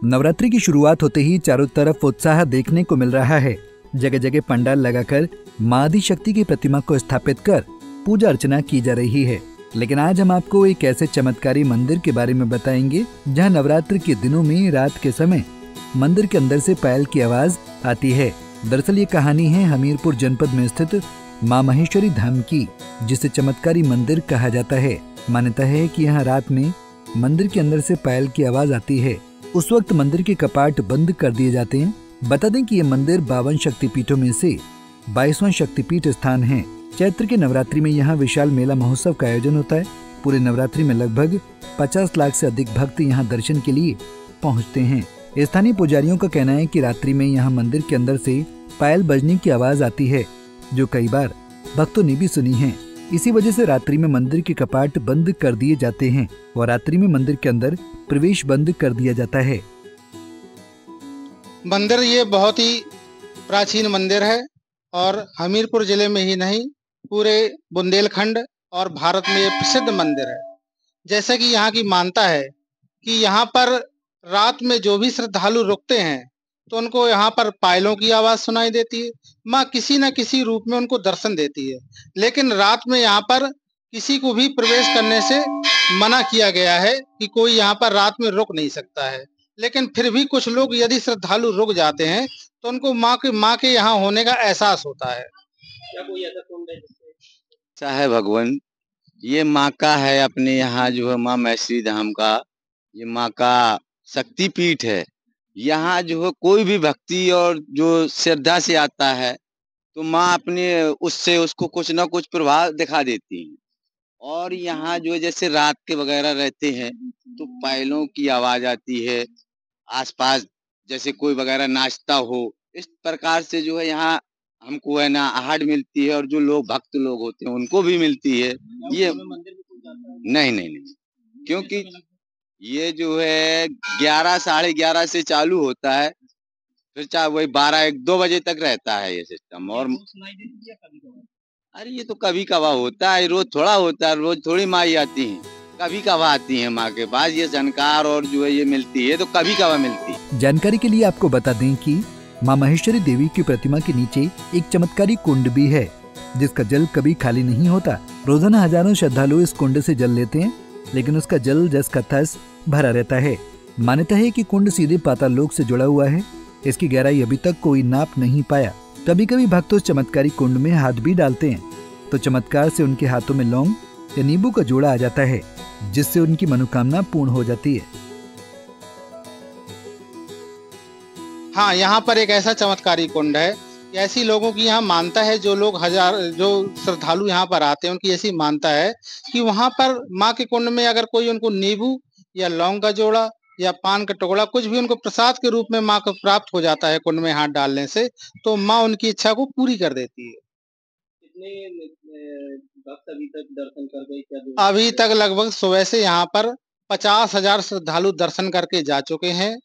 नवरात्रि की शुरुआत होते ही चारों तरफ उत्साह देखने को मिल रहा है। जगह जगह पंडाल लगाकर मां आदि शक्ति की प्रतिमा को स्थापित कर पूजा अर्चना की जा रही है। लेकिन आज हम आपको एक ऐसे चमत्कारी मंदिर के बारे में बताएंगे जहां नवरात्रि के दिनों में रात के समय मंदिर के अंदर से पायल की आवाज आती है। दरअसल ये कहानी है हमीरपुर जनपद में स्थित मां महेश्वरी धाम की, जिसे चमत्कारी मंदिर कहा जाता है। मान्यता है कि यहाँ रात में मंदिर के अंदर से पायल की आवाज आती है। उस वक्त मंदिर के कपाट बंद कर दिए जाते हैं। बता दें कि ये मंदिर 52 शक्तिपीठों में से 22वां शक्तिपीठ स्थान है। चैत्र के नवरात्रि में यहाँ विशाल मेला महोत्सव का आयोजन होता है। पूरे नवरात्रि में लगभग 50 लाख से अधिक भक्त यहाँ दर्शन के लिए पहुँचते हैं। स्थानीय पुजारियों का कहना है कि रात्रि में यहाँ मंदिर के अंदर से पायल बजने की आवाज आती है, जो कई बार भक्तों ने भी सुनी है। इसी वजह से रात्रि में मंदिर के कपाट बंद कर दिए जाते हैं और रात्रि में मंदिर के अंदर प्रवेश बंद कर दिया जाता है। मंदिर ये बहुत ही प्राचीन मंदिर है और हमीरपुर जिले में ही नहीं, पूरे बुंदेलखंड और भारत में ये प्रसिद्ध मंदिर है। जैसे कि यहाँ की मान्यता है कि यहाँ पर रात में जो भी श्रद्धालु रुकते हैं तो उनको यहाँ पर पायलों की आवाज सुनाई देती है। माँ किसी न किसी रूप में उनको दर्शन देती है, लेकिन रात में यहाँ पर किसी को भी प्रवेश करने से मना किया गया है कि कोई यहाँ पर रात में रुक नहीं सकता है। लेकिन फिर भी कुछ लोग यदि श्रद्धालु रुक जाते हैं तो उनको माँ के यहाँ होने का एहसास होता है। क्या कोई ऐसा कुंड है जिससे है भगवान? ये माँ का है, अपने यहाँ जो है माँ महेश्वरी धाम का, ये माँ का शक्तिपीठ है। यहाँ जो है कोई भी भक्ति और जो श्रद्धा से आता है तो माँ अपने उससे उसको कुछ ना कुछ प्रभाव दिखा देती है। और यहाँ जो जैसे रात के वगैरह रहते हैं तो पायलों की आवाज आती है, आसपास जैसे कोई वगैरह नाचता हो, इस प्रकार से जो है यहाँ हमको है ना आहट मिलती है और जो लोग भक्त लोग होते हैं उनको भी मिलती है। ये नहीं, क्योंकि ये जो है 11 साढ़े 11 से चालू होता है, फिर चाहे वही 12-1-2 बजे तक रहता है ये सिस्टम। और अरे ये तो कभी कभार होता है, रोज थोड़ा होता है, रोज थोड़ी माँ आती है, कभी कभार आती है माँ के पास ये जानकार और जो है ये मिलती है तो कभी कभार मिलती है। जानकारी के लिए आपको बता दें कि माँ महेश्वरी देवी की प्रतिमा के नीचे एक चमत्कारी कुंड भी है, जिसका जल कभी खाली नहीं होता। रोजाना हजारों श्रद्धालु इस कुंड से जल लेते हैं, लेकिन उसका जल जस का तस भरा रहता है। मान्यता है कि कुंड सीधे पाताल लोक से जुड़ा हुआ है। इसकी गहराई अभी तक कोई नाप नहीं पाया। कभी कभी भक्त उस चमत्कारी कुंड में हाथ भी डालते हैं तो चमत्कार से उनके हाथों में लौंग या नींबू का जोड़ा आ जाता है, जिससे उनकी मनोकामना पूर्ण हो जाती है। हाँ, यहाँ पर एक ऐसा चमत्कारी कुंड है, ऐसी लोगों की यहाँ मानता है, जो श्रद्धालु यहाँ पर आते हैं उनकी ऐसी मानता है कि वहाँ पर माँ के कुंड में अगर कोई उनको नींबू या लौंग का जोड़ा या पान का टुकड़ा कुछ भी उनको प्रसाद के रूप में माँ को प्राप्त हो जाता है कुंड में हाथ डालने से, तो माँ उनकी इच्छा को पूरी कर देती है। कितने भक्त अभी तक दर्शन कर गए? अभी तक लगभग सुबह से यहाँ पर 50,000 श्रद्धालु दर्शन करके जा चुके हैं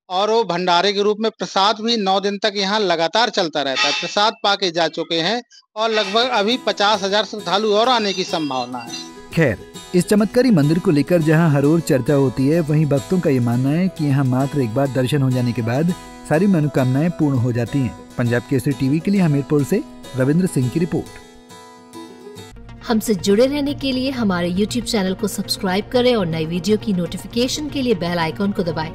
और वो भंडारे के रूप में प्रसाद भी 9 दिन तक यहाँ लगातार चलता रहता है। प्रसाद पाके जा चुके हैं और लगभग अभी 50,000 श्रद्धालु और आने की संभावना है। खैर, इस चमत्कारी मंदिर को लेकर जहां हर ओर चर्चा होती है, वहीं भक्तों का ये मानना है कि यहाँ मात्र एक बार दर्शन हो जाने के बाद सारी मनोकामनाएं पूर्ण हो जाती हैं। पंजाब केसरी टीवी के लिए हमीरपुर से रविंद्र सिंह की रिपोर्ट। हमसे जुड़े रहने के लिए हमारे YouTube चैनल को सब्सक्राइब करें और नई वीडियो की नोटिफिकेशन के लिए बेल आइकॉन को दबाएं।